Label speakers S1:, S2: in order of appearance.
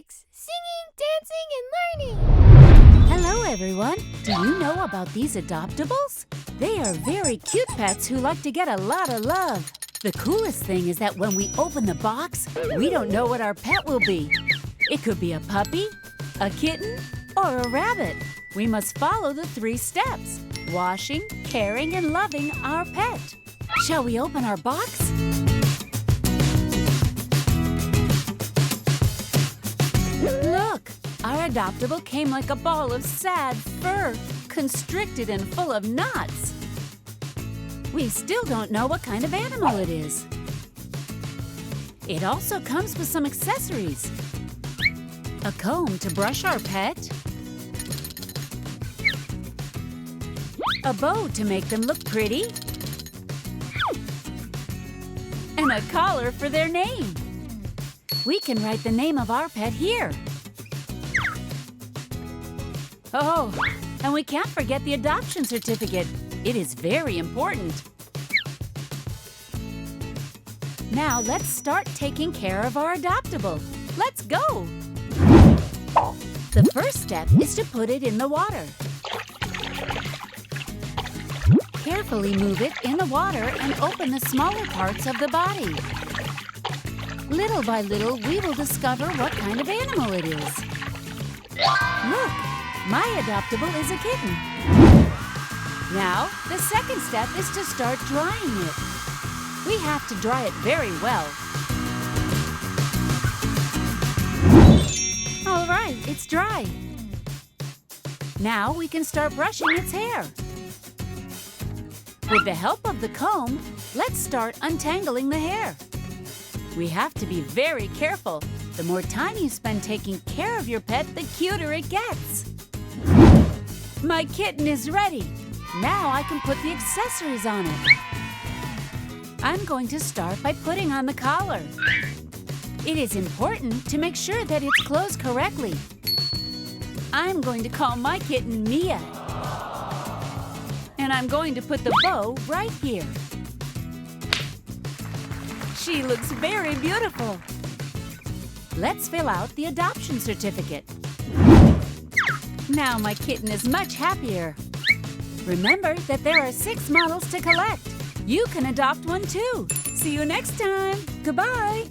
S1: Infantix, singing, dancing, and learning.
S2: Hello, everyone. Do you know about these adoptables? They are very cute pets who like to get a lot of love. The coolest thing is that when we open the box, we don't know what our pet will be. It could be a puppy, a kitten, or a rabbit. We must follow the 3 steps: washing, caring, and loving our pet. Shall we open our box? Look! Our adoptable came like a ball of sad fur, constricted and full of knots. We still don't know what kind of animal it is. It also comes with some accessories. A comb to brush our pet. A bow to make them look pretty. And a collar for their name. We can write the name of our pet here. Oh, and we can't forget the adoption certificate. It is very important. Now let's start taking care of our adoptable. Let's go! The first step is to put it in the water. Carefully move it in the water and open the smaller parts of the body. Little by little, we will discover what kind of animal it is. Look, my adoptable is a kitten. Now, the second step is to start drying it. We have to dry it very well. All right, it's dry. Now we can start brushing its hair. With the help of the comb, let's start untangling the hair. We have to be very careful. The more time you spend taking care of your pet, the cuter it gets. My kitten is ready. Now I can put the accessories on it. I'm going to start by putting on the collar. It is important to make sure that it's closed correctly. I'm going to call my kitten Mia. And I'm going to put the bow right here. She looks very beautiful. Let's fill out the adoption certificate. Now my kitten is much happier. Remember that there are 6 models to collect. You can adopt one too. See you next time. Goodbye.